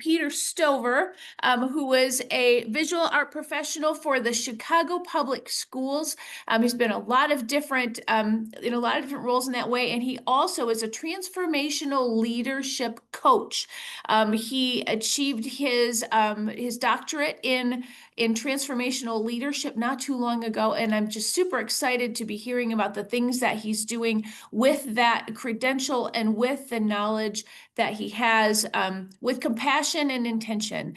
Peter Stover, who was a visual art professional for the Chicago Public Schools. He's been a lot of different in a lot of different roles in that way, and he also is a transformational leadership coach. He achieved his doctorate in transformational leadership not too long ago, and I'm just super excited to be hearing about the things that he's doing with that credential and with the knowledge that he has, with compassion and intention.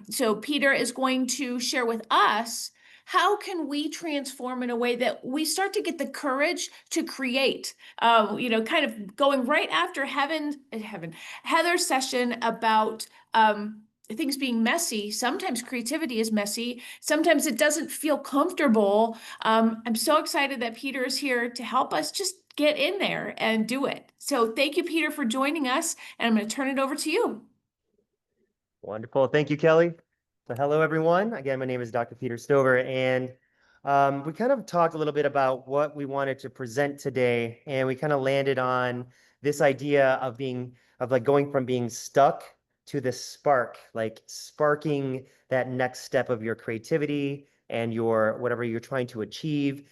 So Peter is going to share with us how can we transform in a way that we start to get the courage to create, kind of going right after Heather's session about things being messy. Sometimes creativity is messy. Sometimes it doesn't feel comfortable. I'm so excited that Peter is here to help us just get in there and do it. So thank you, Peter, for joining us. And I'm going to turn it over to you. Wonderful. Thank you, Kelly. So hello, everyone. Again, my name is Dr. Peter Stover, and we kind of talked a little bit about what we wanted to present today, and we kind of landed on this idea of going from being stuck to the spark, like sparking that next step of your creativity and your whatever you're trying to achieve.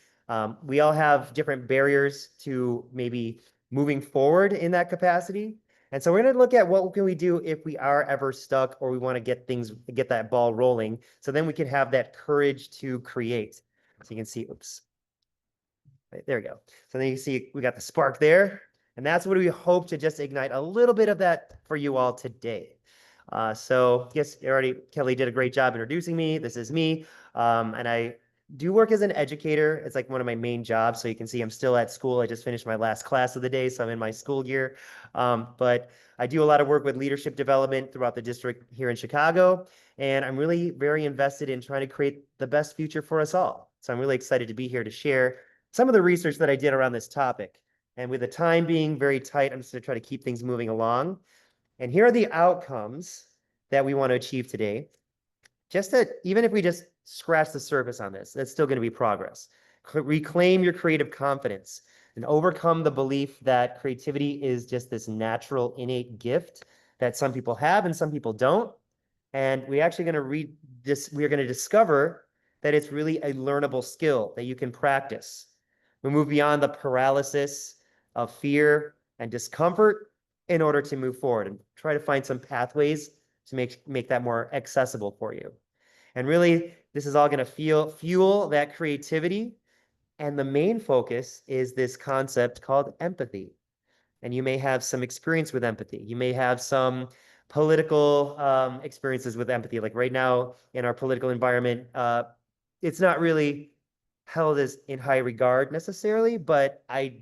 We all have different barriers to maybe moving forward in that capacity. And so we're going to look at what can we do if we are ever stuck or we want to get that ball rolling. So then we can have that courage to create. So you can see, oops, right, there we go. So then you see we got the spark there. And that's what we hope to just ignite a little bit of that for you all today. So yes, Kelly did a great job introducing me. This is me. And I do work as an educator. It's like one of my main jobs. So you can see I'm still at school. I just finished my last class of the day, so I'm in my school year. But I do a lot of work with leadership development throughout the district here in Chicago. And I'm really very invested in trying to create the best future for us all. So I'm really excited to be here to share some of the research that I did around this topic. And with the time being very tight, I'm just going to try to keep things moving along. And here are the outcomes that we want to achieve today. Even if we just scratch the surface on this, that's still going to be progress. Reclaim your creative confidence and overcome the belief that creativity is just this natural, innate gift that some people have and some people don't. And we're actually going to read this. We're going to discover that it's really a learnable skill that you can practice. We move beyond the paralysis of fear and discomfort in order to move forward and try to find some pathways to make that more accessible for you. And really, this is all going to fuel that creativity. And the main focus is this concept called empathy. And you may have some experience with empathy. You may have some political experiences with empathy. Like right now in our political environment, it's not really held as in high regard necessarily, but I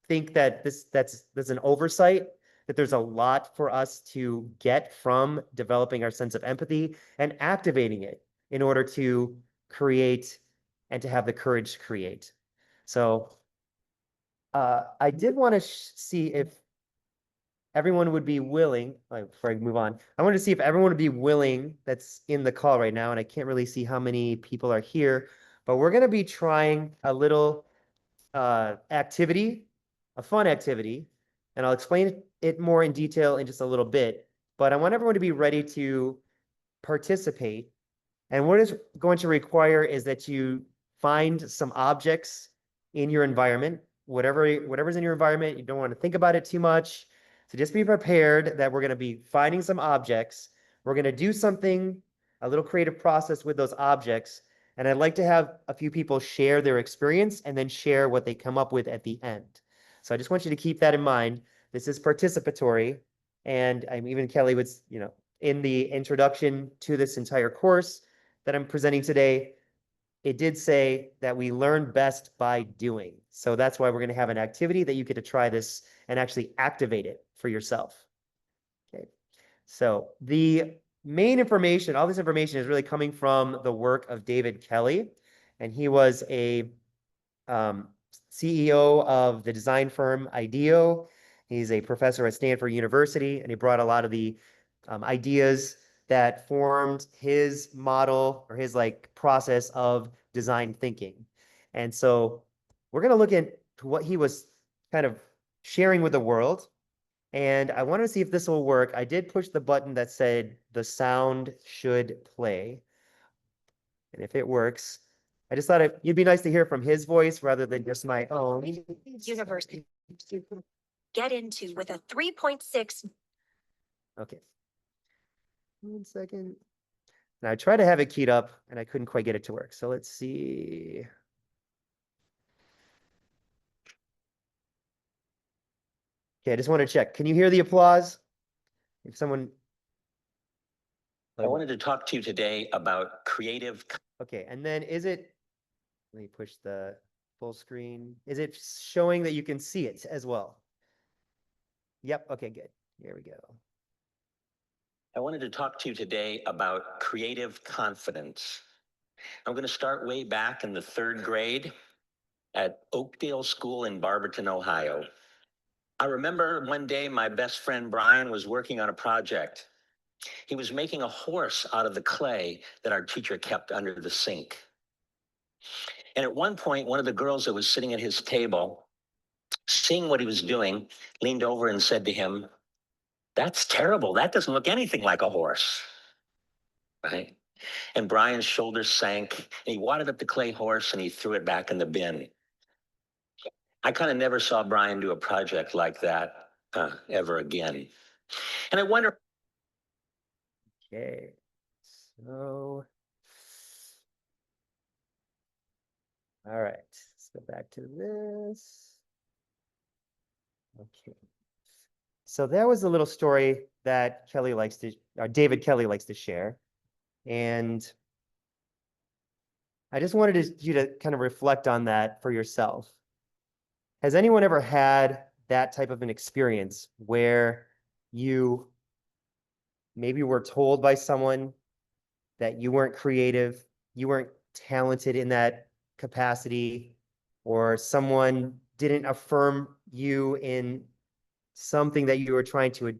think that that's an oversight, that there's a lot for us to get from developing our sense of empathy and activating it in order to create and to have the courage to create. So I did want to see if everyone would be willing, before I move on, I wanted to see if everyone would be willing that's in the call right now, and I can't really see how many people are here, but we're going to be trying a little activity, a fun activity, and I'll explain it more in detail in just a little bit, but I want everyone to be ready to participate. And what it's going to require is that you find some objects in your environment, whatever's in your environment. You don't want to think about it too much. So just be prepared that we're going to be finding some objects. We're going to do something, a little creative process with those objects. And I'd like to have a few people share their experience and then share what they come up with at the end. So I just want you to keep that in mind. This is participatory. And even Kelly was, in the introduction to this entire course that I'm presenting today, it did say that we learn best by doing. So that's why we're going to have an activity that you get to try this and actually activate it for yourself. Okay. So the main information, all this information is really coming from the work of David Kelly. And he was a CEO of the design firm IDEO. He's a professor at Stanford University, and he brought a lot of the ideas that formed his model or his process of design thinking. And so we're going to look at what he was kind of sharing with the world. And I wanted to see if this will work. I did push the button that said the sound should play. And if it works, I just thought it'd be nice to hear from his voice rather than just my own. University. Get into with a 3.6. Okay. 1 second. And I tried to have it keyed up and I couldn't quite get it to work. So let's see. Okay, I just want to check. Can you hear the applause? If someone. I wanted to talk to you today about creative. Okay, and then is it, let me push the full screen. Is it showing that you can see it as well? Yep, okay, good. Here we go. I wanted to talk to you today about creative confidence. I'm going to start way back in the 3rd grade at Oakdale School in Barberton, Ohio. I remember one day my best friend Brian was working on a project. He was making a horse out of the clay that our teacher kept under the sink. And at one point, one of the girls that was sitting at his table, seeing what he was doing, leaned over and said to him, "That's terrible. That doesn't look anything like a horse." Right? And Brian's shoulders sank, and he wadded up the clay horse and he threw it back in the bin. I kind of never saw Brian do a project like that ever again. And I wonder. Okay, so. All right, let's go back to this. Okay. So that was a little story that David Kelly likes to share. And I just wanted you to kind of reflect on that for yourself. Has anyone ever had that type of an experience where you maybe were told by someone that you weren't creative, you weren't talented in that capacity, or someone didn't affirm you in something that you were trying to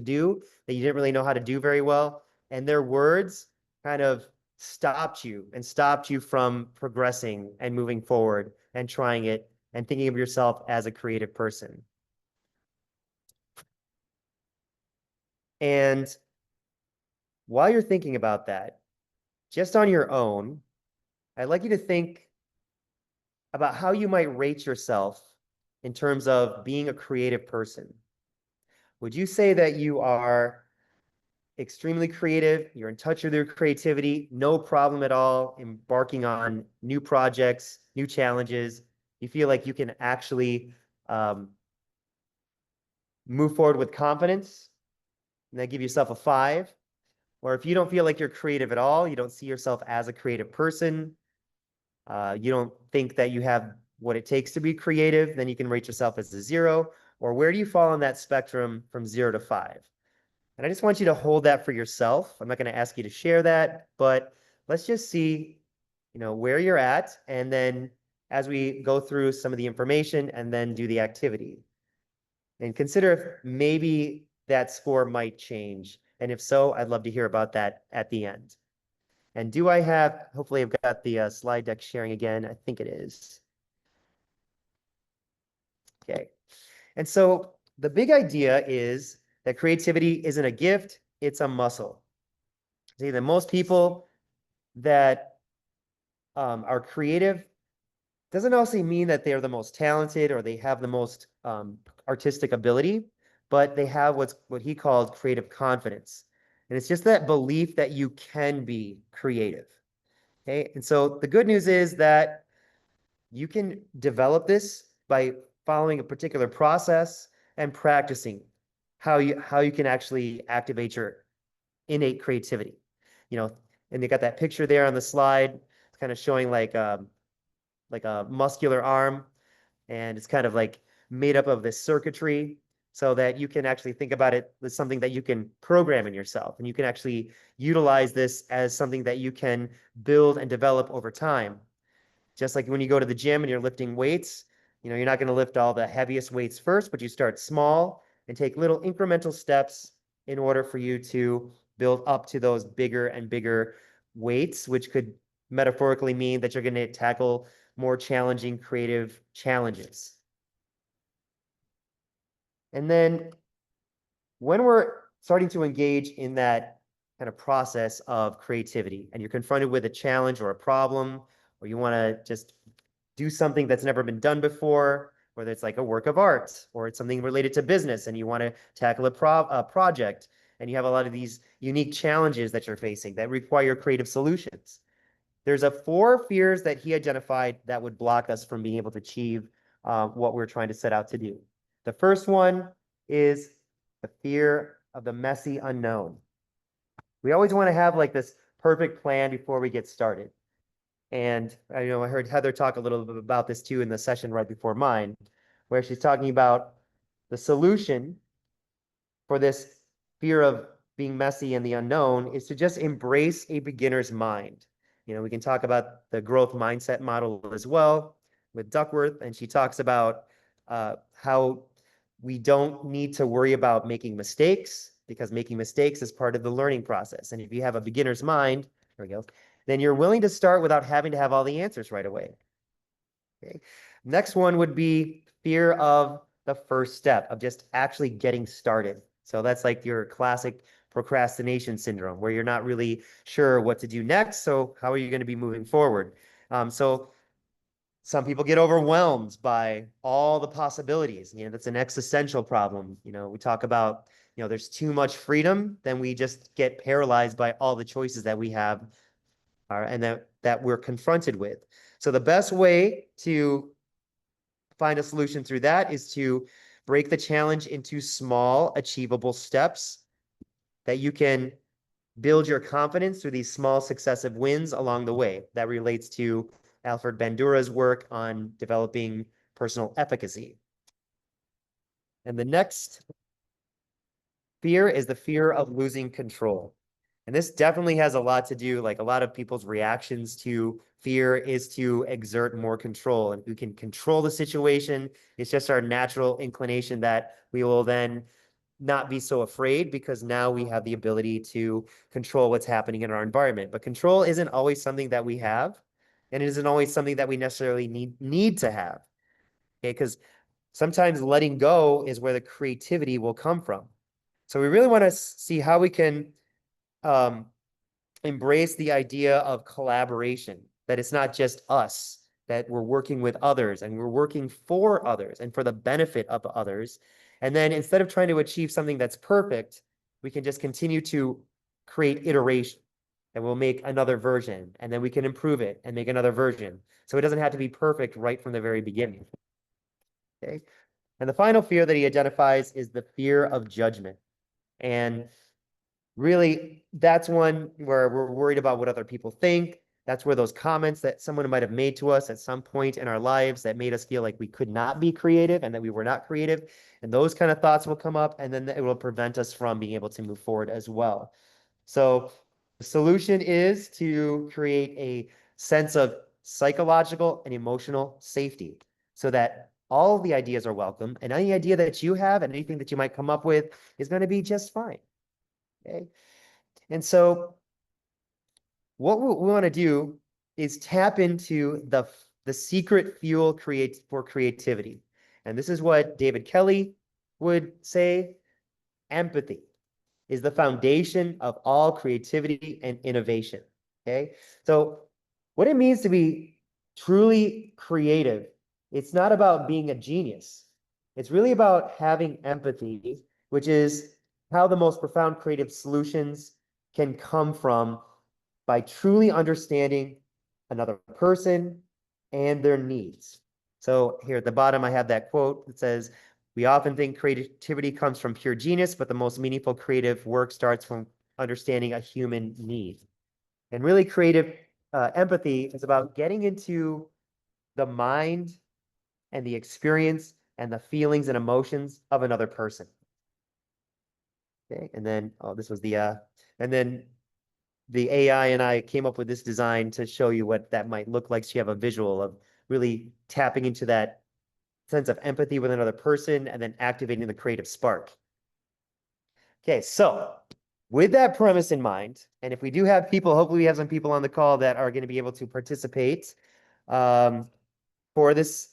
do that you didn't really know how to do very well, and their words kind of stopped you from progressing and moving forward and trying it and thinking of yourself as a creative person. And while you're thinking about that, just on your own, I'd like you to think about how you might rate yourself in terms of being a creative person. Would you say that you are extremely creative, you're in touch with your creativity, no problem at all embarking on new projects, new challenges, you feel like you can actually move forward with confidence, and then give yourself a 5? Or if you don't feel like you're creative at all, you don't see yourself as a creative person, you don't think that you have what it takes to be creative, then you can rate yourself as a 0. Or where do you fall on that spectrum from 0 to 5? And I just want you to hold that for yourself. I'm not going to ask you to share that, but let's just see, where you're at. And then as we go through some of the information and then do the activity, and consider if maybe that score might change. And if so, I'd love to hear about that at the end. And hopefully I've got the slide deck sharing again. I think it is. Okay. And so the big idea is that creativity isn't a gift, it's a muscle. See, that most people that are creative doesn't also mean that they're the most talented or they have the most artistic ability, but they have what he called creative confidence. And it's just that belief that you can be creative. Okay. And so the good news is that you can develop this by following a particular process and practicing how you can actually activate your innate creativity. And they got that picture there on the slide. It's kind of showing like a muscular arm, and it's kind of like made up of this circuitry, so that you can actually think about it as something that you can program in yourself, and you can actually utilize this as something that you can build and develop over time. Just like when you go to the gym and you're lifting weights, you're not going to lift all the heaviest weights first, but you start small and take little incremental steps in order for you to build up to those bigger and bigger weights, which could metaphorically mean that you're going to tackle more challenging creative challenges. And then when we're starting to engage in that kind of process of creativity and you're confronted with a challenge or a problem, or you want to just do something that's never been done before, whether it's like a work of art or it's something related to business and you want to tackle a project and you have a lot of these unique challenges that you're facing that require creative solutions. There's 4 fears that he identified that would block us from being able to achieve what we're trying to set out to do. The first one is the fear of the messy unknown. We always want to have like this perfect plan before we get started. And I heard Heather talk a little bit about this too in the session right before mine, where she's talking about the solution for this fear of being messy and the unknown is to just embrace a beginner's mind. We can talk about the growth mindset model as well with Duckworth, and she talks about how we don't need to worry about making mistakes because making mistakes is part of the learning process. And if you have a beginner's mind, there we go, then you're willing to start without having to have all the answers right away. Okay. Next one would be fear of the first step of just actually getting started. So that's like your classic procrastination syndrome where you're not really sure what to do next. So how are you going to be moving forward? So some people get overwhelmed by all the possibilities. That's an existential problem. We talk about, there's too much freedom, then we just get paralyzed by all the choices that we have and that we're confronted with. So the best way to find a solution through that is to break the challenge into small, achievable steps that you can build your confidence through these small successive wins along the way. That relates to Alfred Bandura's work on developing personal efficacy. And the next fear is the fear of losing control. And this definitely has a lot to do, like a lot of people's reactions to fear is to exert more control. And we can control the situation. It's just our natural inclination that we will then not be so afraid because now we have the ability to control what's happening in our environment. But control isn't always something that we have, and it isn't always something that we necessarily need to have. Okay, because sometimes letting go is where the creativity will come from. So we really want to see how we can embrace the idea of collaboration, that it's not just us, that we're working with others and we're working for others and for the benefit of others. And then instead of trying to achieve something that's perfect, we can just continue to create iteration and we'll make another version and then we can improve it and make another version. So it doesn't have to be perfect right from the very beginning. Okay. And the final fear that he identifies is the fear of judgment. And really, that's one where we're worried about what other people think. That's where those comments that someone might have made to us at some point in our lives that made us feel like we could not be creative and that we were not creative. And those kind of thoughts will come up and then it will prevent us from being able to move forward as well. So the solution is to create a sense of psychological and emotional safety so that all of the ideas are welcome and any idea that you have and anything that you might come up with is going to be just fine. Okay. And so what we want to do is tap into the secret fuel for creativity. And this is what David Kelly would say. Empathy is the foundation of all creativity and innovation. Okay. So what it means to be truly creative, it's not about being a genius. It's really about having empathy, which is how the most profound creative solutions can come from by truly understanding another person and their needs. So here at the bottom, I have that quote that says, "We often think creativity comes from pure genius, but the most meaningful creative work starts from understanding a human need." And really creative empathy is about getting into the mind and the experience and the feelings and emotions of another person. Okay, and then, this was and then the AI and I came up with this design to show you what that might look like. So you have a visual of really tapping into that sense of empathy with another person and then activating the creative spark. Okay, so with that premise in mind, and if we do have people, hopefully we have some people on the call that are going to be able to participate for this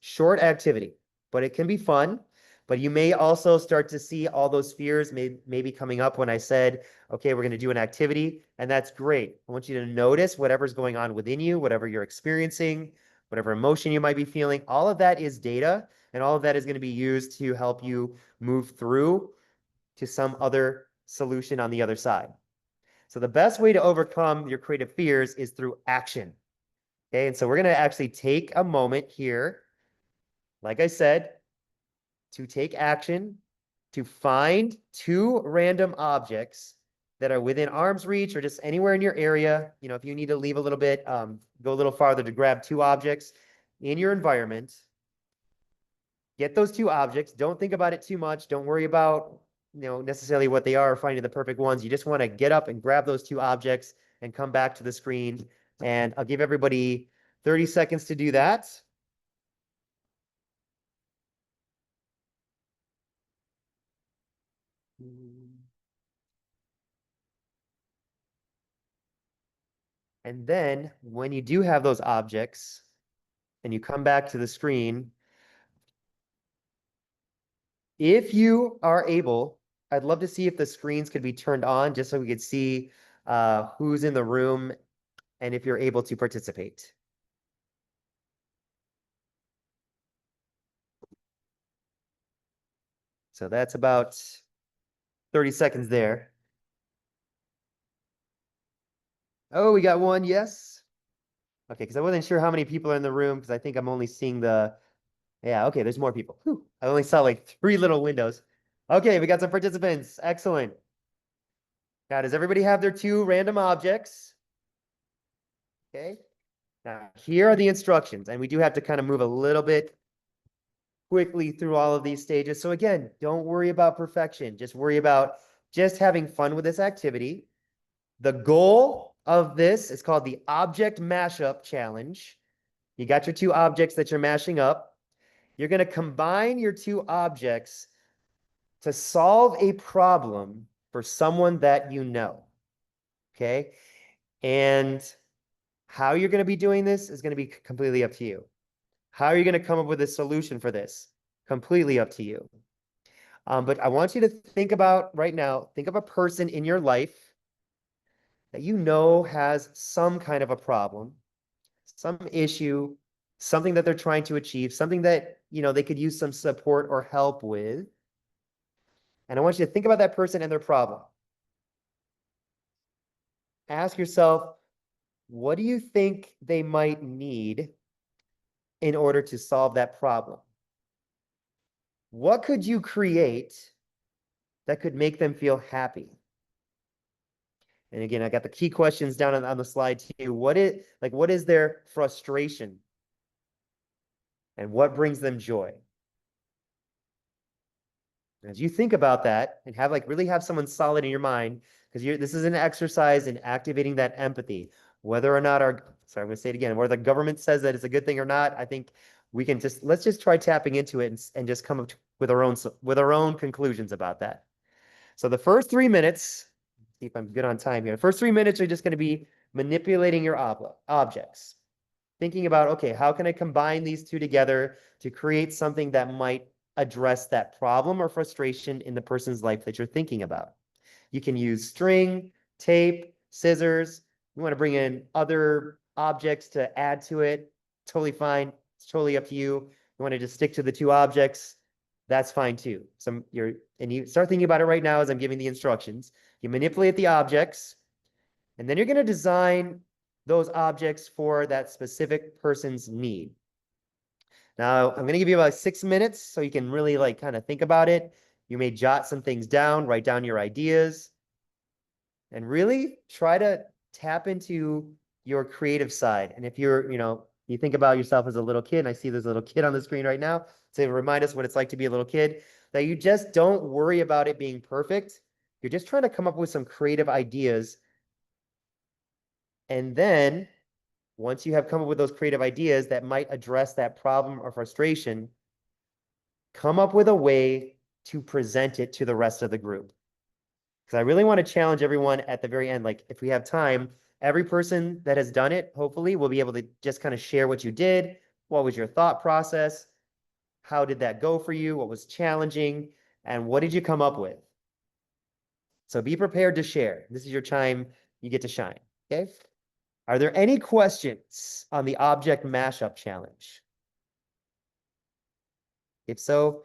short activity, but it can be fun. But you may also start to see all those fears maybe coming up when I said, okay, we're going to do an activity, and that's great. I want you to notice whatever's going on within you, whatever you're experiencing, whatever emotion you might be feeling. All of that is data, and all of that is going to be used to help you move through to some other solution on the other side. So the best way to overcome your creative fears is through action. Okay, and so we're going to actually take a moment here, like I said, to take action, to find 2 random objects that are within arm's reach or just anywhere in your area. You know, if you need to leave a little bit, go a little farther to grab 2 objects in your environment. Get those 2 objects. Don't think about it too much. Don't worry about, necessarily what they are or finding the perfect ones. You just want to get up and grab those 2 objects and come back to the screen. And I'll give everybody 30 seconds to do that. And then when you do have those objects and you come back to the screen, if you are able, I'd love to see if the screens could be turned on just so we could see who's in the room and if you're able to participate. So that's about 30 seconds there. Oh, we got one, yes. Okay, because I wasn't sure how many people are in the room because I think I'm only seeing yeah, okay, there's more people. Whew. I only saw like 3 little windows. Okay, we got some participants. Excellent. Now, does everybody have their 2 random objects? Okay. Now, here are the instructions, and we do have to kind of move a little bit quickly through all of these stages. So again, don't worry about perfection. Just worry about just having fun with this activity. The goal of this is called the Object Mashup Challenge. You got your 2 objects that you're mashing up. You're going to combine your 2 objects to solve a problem for someone that you know. Okay? And how you're going to be doing this is going to be completely up to you. How are you going to come up with a solution for this? Completely up to you. But I want you to think about right now, think of a person in your life that you know has some kind of a problem, some issue, something that they're trying to achieve, something that, they could use some support or help with. And I want you to think about that person and their problem. Ask yourself, what do you think they might need in order to solve that problem? What could you create that could make them feel happy? And again, I got the key questions down on the slide too. What is their frustration? And what brings them joy? As you think about that and really have someone solid in your mind, because this is an exercise in activating that empathy. Whether or not I'm going to say it again, whether the government says that it's a good thing or not, I think we can let's just try tapping into it and just come up with our own conclusions about that. So the first 3 minutes, see if I'm good on time here. The first 3 minutes are just going to be manipulating your objects. Thinking about, okay, how can I combine these 2 together to create something that might address that problem or frustration in the person's life that you're thinking about. You can use string, tape, scissors. You want to bring in other objects to add to it. Totally fine. It's totally up to you. You want to just stick to the 2 objects. That's fine too. You start thinking about it right now as I'm giving the instructions. You manipulate the objects, and then you're going to design those objects for that specific person's need. Now, I'm going to give you about 6 minutes so you can really kind of think about it. You may jot some things down, write down your ideas, and really try to tap into your creative side. And if you think about yourself as a little kid, and I see there's a little kid on the screen right now, to remind us what it's like to be a little kid, that you just don't worry about it being perfect. You're just trying to come up with some creative ideas. And then once you have come up with those creative ideas that might address that problem or frustration, come up with a way to present it to the rest of the group. Because I really want to challenge everyone at the very end. If we have time, every person that has done it, hopefully, will be able to just kind of share what you did. What was your thought process? How did that go for you? What was challenging? And what did you come up with? So be prepared to share. This is your time. You get to shine. Okay. Are there any questions on the object mashup challenge? If so,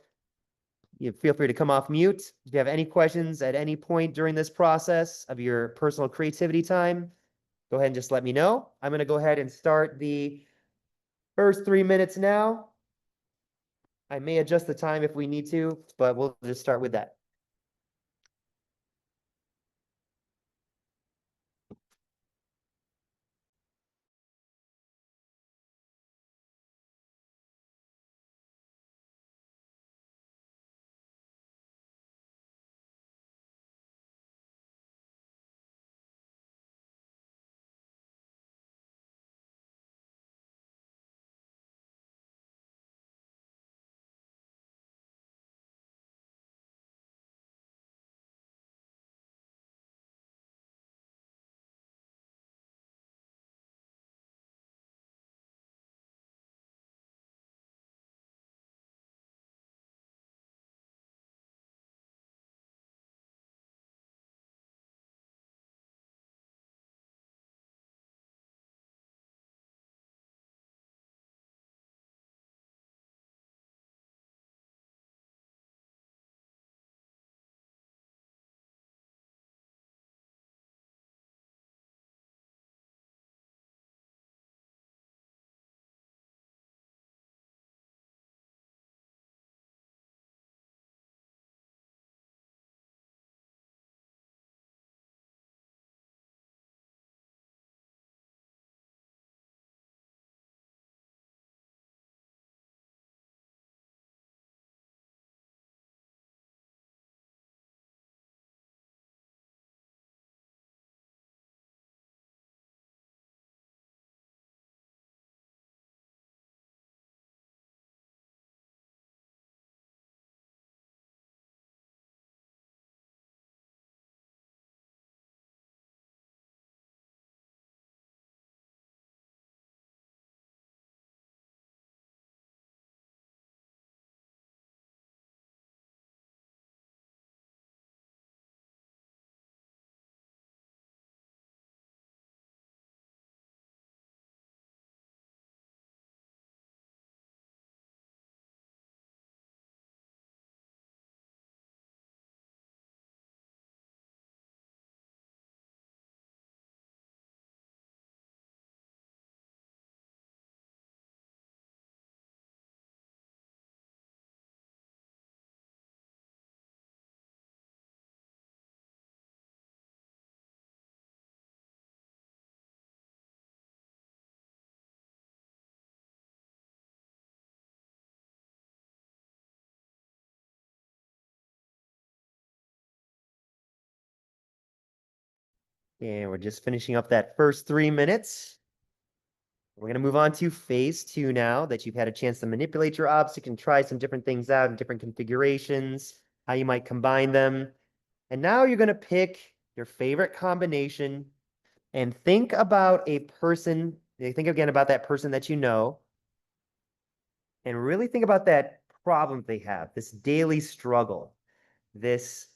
you feel free to come off mute. If you have any questions at any point during this process of your personal creativity time, go ahead and just let me know. I'm going to go ahead and start the first 3 minutes now. I may adjust the time if we need to, but we'll just start with that. And we're just finishing up that first 3 minutes. We're going to move on to phase 2 now that you've had a chance to manipulate your obstacle and try some different things out in different configurations, how you might combine them. And now you're going to pick your favorite combination and think about a person. Think again about that person that you know. And really think about that problem they have, this daily struggle, this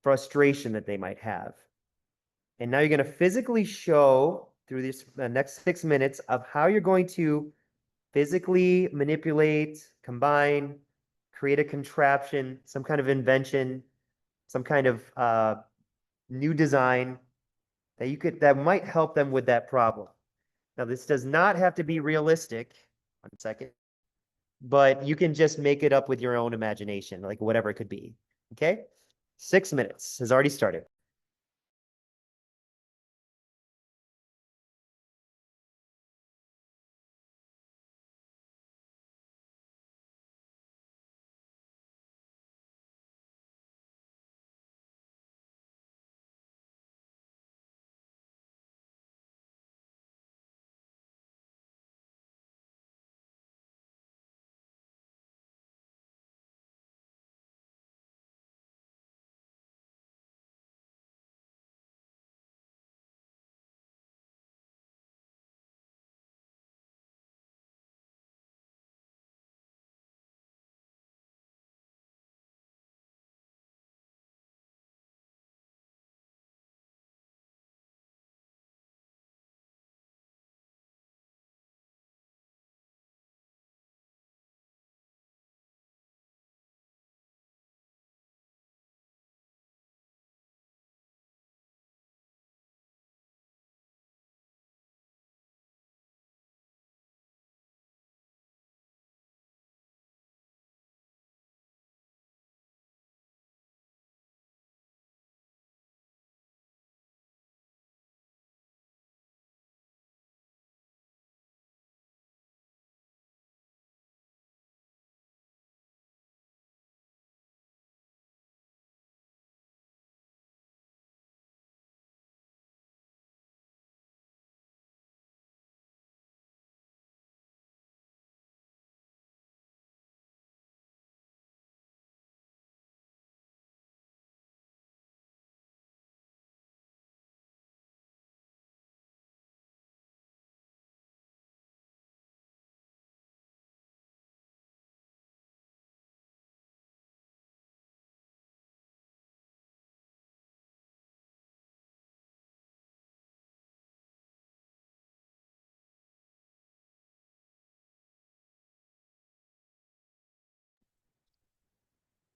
frustration that they might have. And now you're going to physically show through this next 6 minutes of how you're going to physically manipulate, combine, create a contraption, some kind of invention, some kind of new design that might help them with that problem. Now, this does not have to be realistic. 1 second. But you can just make it up with your own imagination, like whatever it could be. Okay? 6 minutes has already started.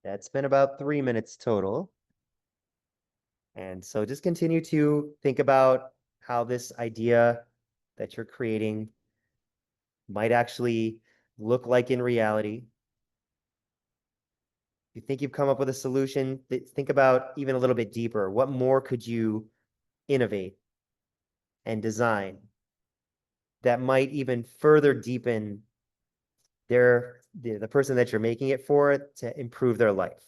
That's been about 3 minutes total. And so just continue to think about how this idea that you're creating might actually look like in reality. You think you've come up with a solution, think about even a little bit deeper. What more could you innovate and design that might even further deepen the person that you're making it for to improve their life,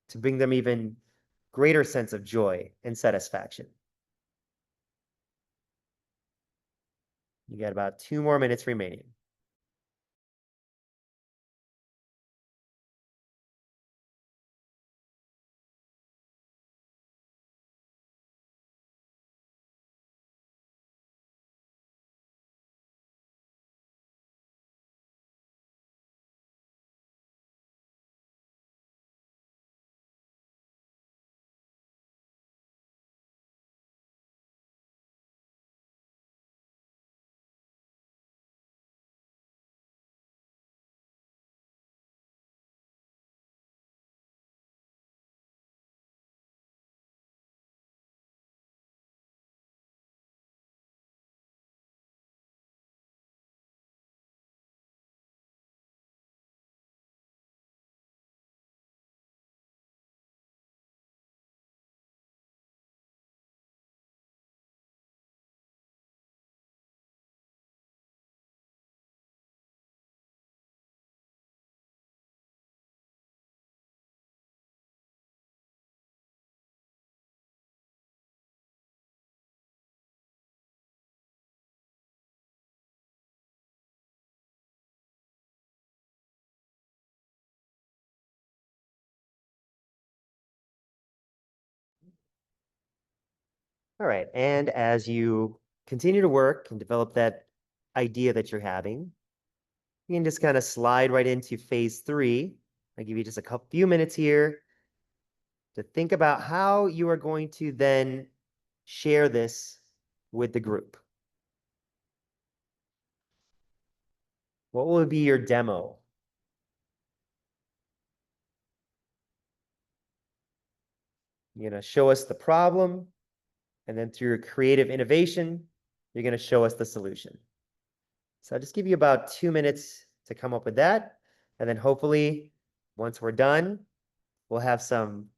to bring them even greater sense of joy and satisfaction. You got about 2 more minutes remaining. All right, and as you continue to work and develop that idea that you're having, you can just kind of slide right into phase 3. I'll give you just a few minutes here to think about how you are going to then share this with the group. What will be your demo? You're going to show us the problem, and then through your creative innovation, you're going to show us the solution. So I'll just give you about 2 minutes to come up with that. And then hopefully, once we're done, we'll have some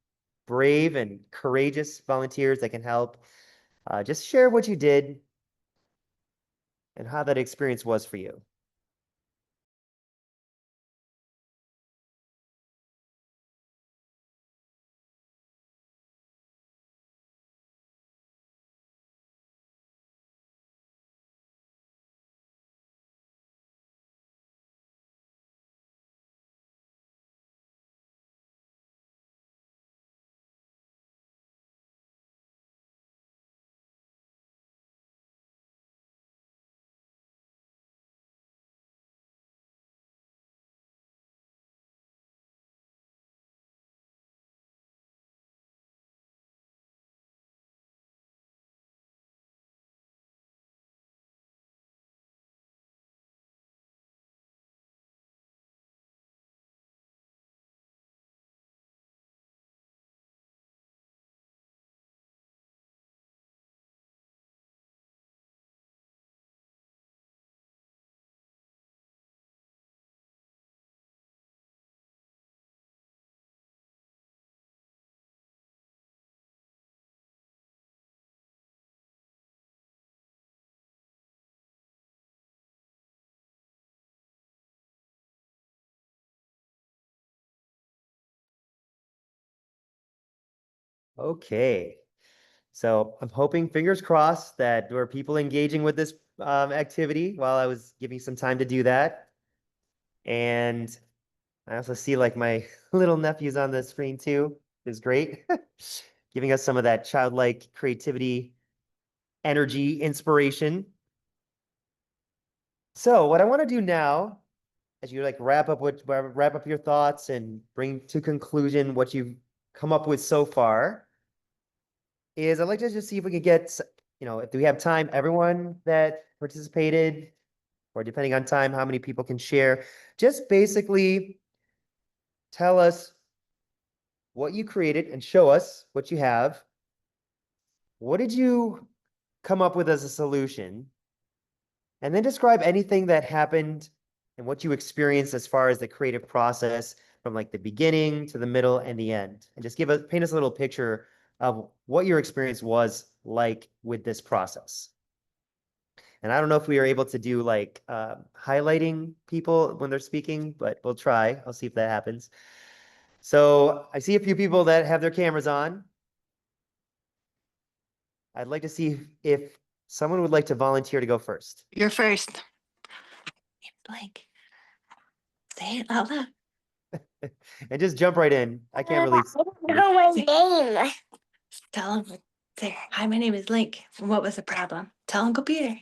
brave and courageous volunteers that can help just share what you did and how that experience was for you. Okay. So I'm hoping, fingers crossed, that there were people engaging with this activity while I was giving some time to do that. And I also see like my little nephew's on the screen too. Is great. Giving us some of that childlike creativity, energy, inspiration. So what I want to do now, as you like wrap up your thoughts and bring to conclusion what you've come up with so far, is I'd like to just see if we could get, if we have time, everyone that participated, or depending on time, how many people can share, just basically tell us what you created and show us what you have. What did you come up with as a solution? And then describe anything that happened and what you experienced as far as the creative process from like the beginning to the middle and the end. And just paint us a little picture of what your experience was like with this process. And I don't know if we are able to do like highlighting people when they're speaking, but we'll try. I'll see if that happens. So I see a few people that have their cameras on. I'd like to see if someone would like to volunteer to go first. You're first. Blake. Say it out loud. And just jump right in. I can't really. know my name. Tell him. Say, hi, my name is Link. What was the problem? Tell Uncle Peter.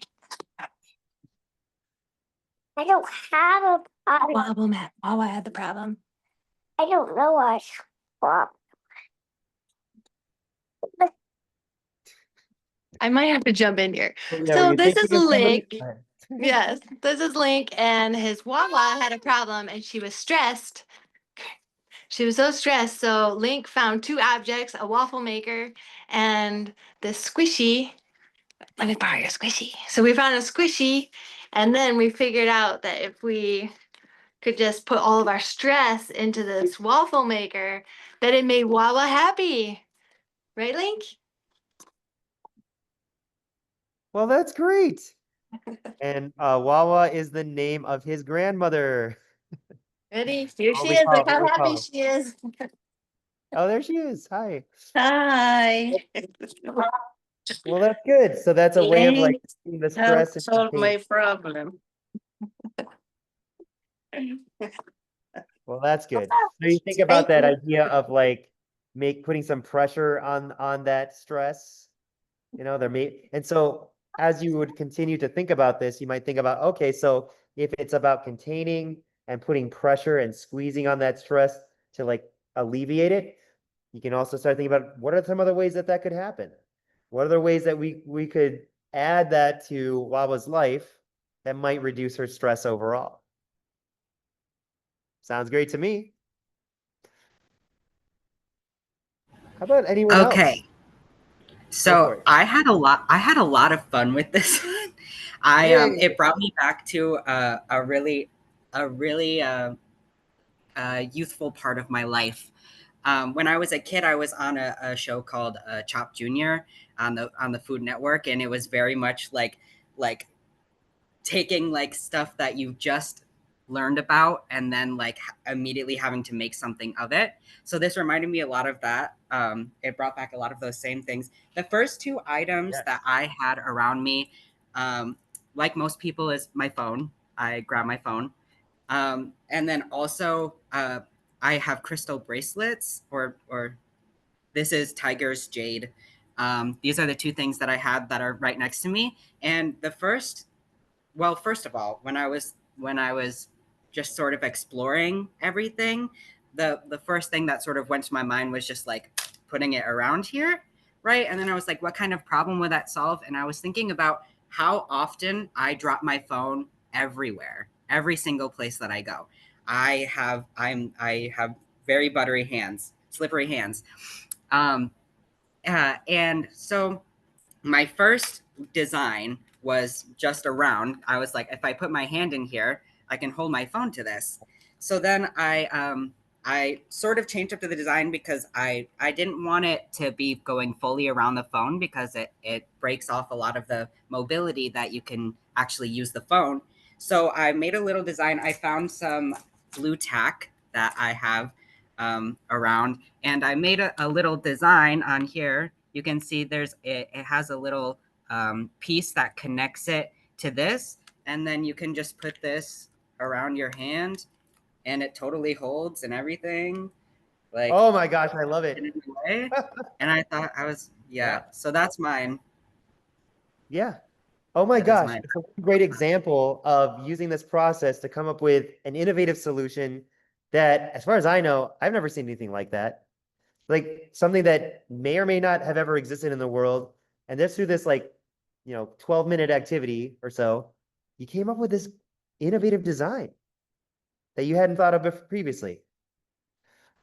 I don't have a problem. Wobble Matt. Wawa had the problem. I don't know what problem. I might have to jump in here. Yeah, So were you this is thinking of somebody? Link. Go ahead. Yes, this is Link, and his Wawa had a problem, and she was stressed. She was so stressed, so Link found two objects, a waffle maker and this squishy. Let me borrow your squishy. So we found a squishy, and then we figured out that if we could just put all of our stress into this waffle maker, that it made Wawa happy. Right, Link? Well, that's great. And Wawa is the name of his grandmother. Ready? Here Oh, she we is. call- Look how we happy call. she is. Oh, there she is. Hi. Hi. Well, that's good. So that's a way of like seeing the stress and solve my pain. problem. Well, that's good. So you think about that idea of like putting some pressure on that stress, you know, and so as you would continue to think about this, you might think about, okay, so if it's about containing and putting pressure and squeezing on that stress to like alleviate it, you can also start thinking about what are some other ways that that could happen? What are the ways that we could add that to Wawa's life that might reduce her stress overall? Sounds great to me. How about anyone else? Okay. for So it. I had a lot of fun with this one. Yay. It brought me back to a really youthful part of my life. When I was a kid, I was on a show called Chop Junior on the Food Network, and it was very much like taking like stuff that you've just learned about and then like immediately having to make something of it. So this reminded me a lot of that. It brought back a lot of those same things. The first two items that I had around me, like most people, is my phone. I grab my phone. And then also I have crystal bracelets, or this is Tiger's Jade. These are the two things that I had that are right next to me. And first of all, when I was just sort of exploring everything, the first thing that sort of went to my mind was just like putting it around here, right? And then I was like, what kind of problem would that solve? And I was thinking about how often I drop my phone everywhere, every single place that I go. I have very buttery hands, slippery hands. And so my first design was just a round. I was like, if I put my hand in here, I can hold my phone to this. So then I sort of changed up to the design because I didn't want it to be going fully around the phone because it breaks off a lot of the mobility that you can actually use the phone. So I made a little design. I found some blue tack that I have around, and I made a little design on here. You can see it has a little piece that connects it to this, and then you can just put this around your hand and it totally holds and everything. Like, Oh my gosh, I love it. And I thought Yeah. so that's mine. Yeah. Oh my That is gosh, mine. it's a great example of using this process to come up with an innovative solution that, as far as I know, I've never seen anything like that. Like something that may or may not have ever existed in the world. And just through this 12-minute activity or so, you came up with this innovative design that you hadn't thought of previously.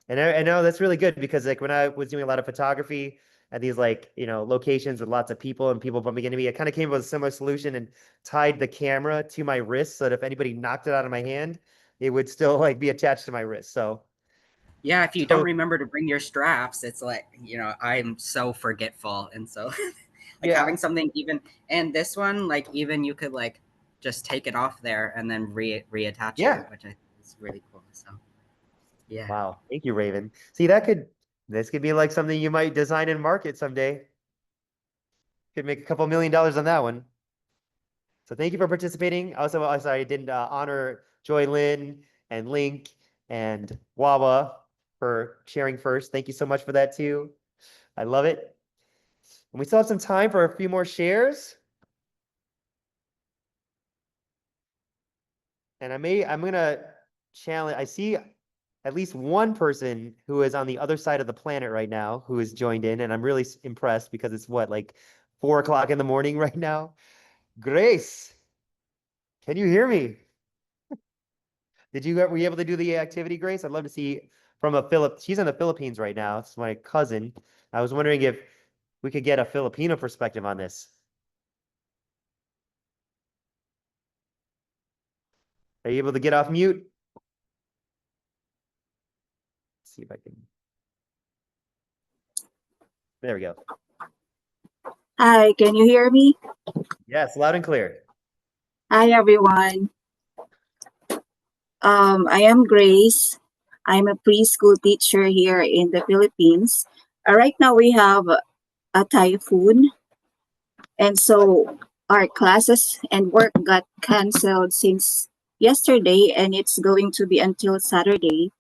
And I know that's really good because like when I was doing a lot of photography at these like, locations with lots of people and people bumping into me, I kind of came up with a similar solution and tied the camera to my wrist so that if anybody knocked it out of my hand, it would still like be attached to my wrist. So Yeah, if you don't so remember to bring your straps, it's like, I'm so forgetful. And so like yeah. having something even, and this one, like even you could like just take it off there and then reattach Yeah. it, which I think is really cool. So yeah. Wow. Thank you, Raven. See, this could be like something you might design and market someday. Could make a couple $1 million on that one. So thank you for participating. Also, I didn't honor Joy Lynn and Link and Wawa for sharing first. Thank you so much for that too. I love it. And we still have some time for a few more shares. And I'm gonna challenge. I see at least one person who is on the other side of the planet right now who has joined in, and I'm really impressed because it's what, like 4 o'clock in the morning right now. Grace, can you hear me? Were you able to do the activity, Grace? I'd love to see from she's in the Philippines right now. It's my cousin. I was wondering if we could get a Filipino perspective on this. Are you able to get off mute? Let's see if I can. There we go. Hi, can you hear me? Yes, loud and clear. Hi, everyone. I am Grace. I'm a preschool teacher here in the Philippines. Right now, we have a typhoon, and so our classes and work got canceled since yesterday, and it's going to be until Saturday.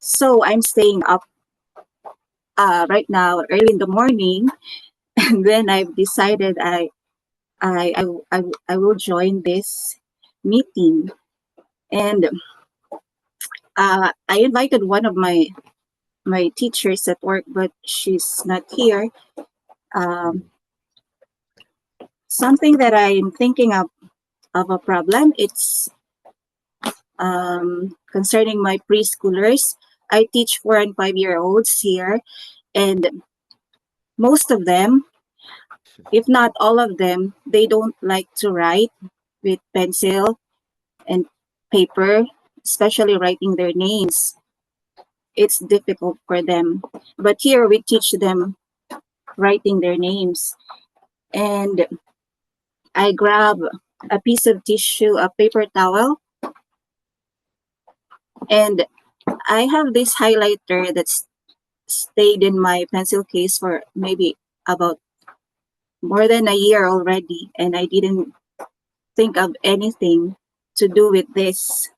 So I'm staying up right now early in the morning, and then I've decided I will join this meeting. And I invited one of my teachers at work, but she's not here. Um, Something that I'm thinking of a problem. It's concerning my preschoolers. I teach 4 and 5 year olds here, and most of them, if not all of them, they don't like to write with pencil and paper, especially writing their names. It's difficult for them. But here we teach them writing their names. And I grab a piece of tissue, a paper towel, and I have this highlighter that's stayed in my pencil case for maybe about more than a year already, and I didn't think of anything to do with this.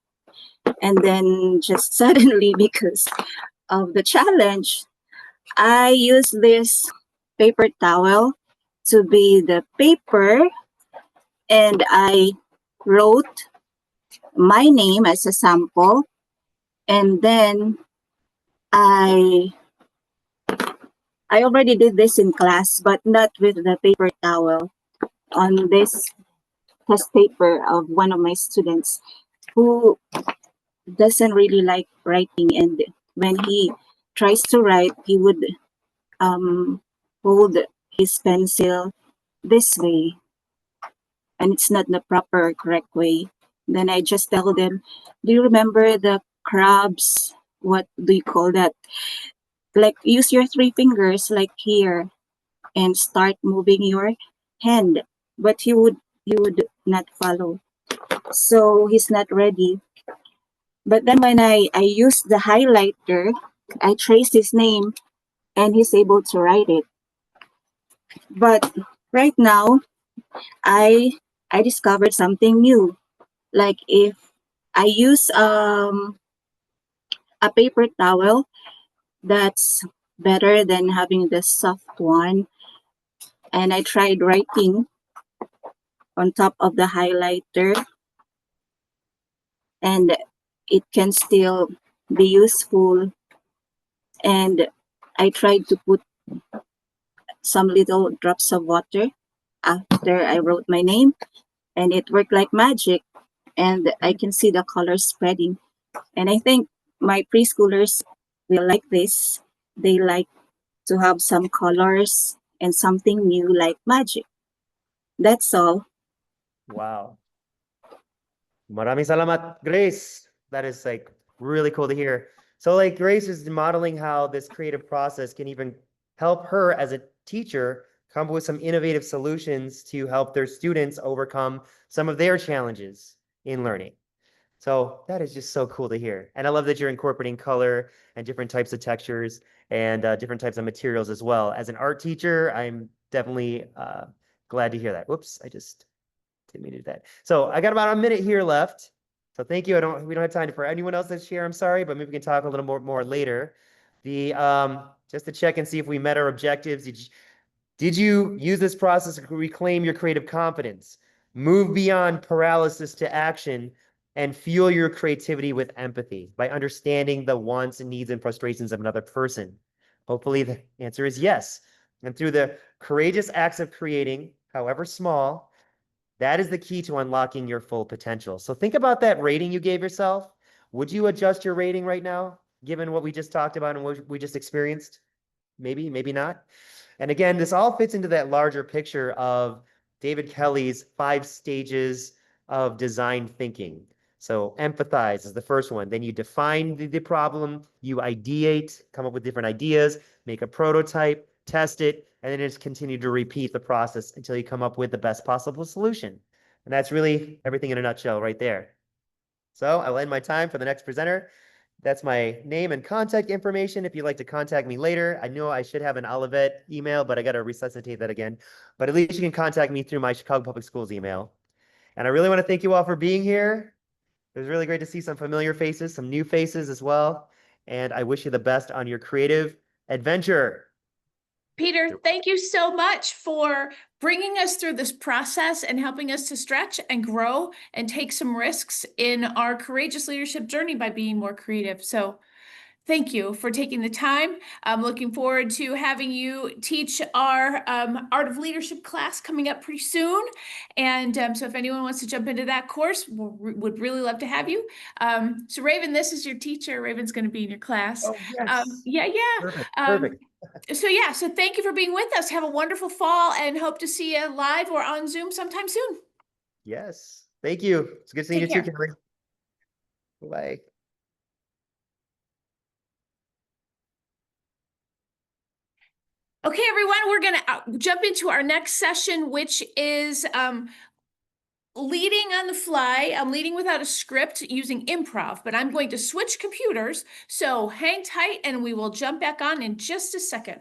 And then just suddenly, because of the challenge, I use this paper towel to be the paper, and I wrote my name as a sample, and then I already did this in class, but not with the paper towel, on this test paper of one of my students who doesn't really like writing, and when he tries to write, he would hold his pencil this way, and it's not the proper correct way. Then I just tell them, do you remember the crabs? What do you call that? Like, use your 3 fingers like here and start moving your hand. But he would not follow. So he's not ready. But then when I use the highlighter, I trace his name and he's able to write it. But right now, I discovered something new. Like, if I use a paper towel, that's better than having the soft one. And I tried writing on top of the highlighter, and it can still be useful. And I tried to put some little drops of water after I wrote my name, and it worked like magic, and I can see the colors spreading. And I think my preschoolers We like this. They like to have some colors and something new like magic. That's all. Wow. Maraming salamat, Grace. That is like really cool to hear. So like Grace is modeling how this creative process can even help her as a teacher come up with some innovative solutions to help their students overcome some of their challenges in learning. So that is just so cool to hear. And I love that you're incorporating color and different types of textures and different types of materials as well. As an art teacher, I'm definitely glad to hear that. Whoops, I just didn't mean to do that. So I got about a minute here left. So thank you. We don't have time for anyone else to share. I'm sorry, but maybe we can talk a little more later. The just to check and see if we met our objectives. Did you use this process to reclaim your creative confidence, move beyond paralysis to action, and fuel your creativity with empathy by understanding the wants and needs and frustrations of another person? Hopefully the answer is yes. And through the courageous acts of creating, however small, that is the key to unlocking your full potential. So think about that rating you gave yourself. Would you adjust your rating right now, given what we just talked about and what we just experienced? Maybe, maybe not. And again, this all fits into that larger picture of David Kelly's 5 stages of design thinking. So empathize is the first one. Then you define the problem, you ideate, come up with different ideas, make a prototype, test it, and then just continue to repeat the process until you come up with the best possible solution. And that's really everything in a nutshell right there. So I'll end my time for the next presenter. That's my name and contact information if you'd like to contact me later. I know I should have an Olivet email, but I got to resuscitate that again. But at least you can contact me through my Chicago Public Schools email. And I really want to thank you all for being here. It was really great to see some familiar faces, some new faces as well. And I wish you the best on your creative adventure. Peter, thank you so much for bringing us through this process and helping us to stretch and grow and take some risks in our courageous leadership journey by being more creative. So thank you for taking the time. I'm looking forward to having you teach our Art of Leadership class coming up pretty soon. And so if anyone wants to jump into that course, would really love to have you. So Raven, this is your teacher. Raven's going to be in your class. Oh, yes. Yeah. Perfect. Perfect. So thank you for being with us. Have a wonderful fall and hope to see you live or on Zoom sometime soon. Yes. Thank you. It's good seeing Take you too, care. Kelly. Bye. Okay, everyone, we're going to jump into our next session, which is leading on the fly. I'm leading without a script using improv, but I'm going to switch computers. So hang tight and we will jump back on in just a second.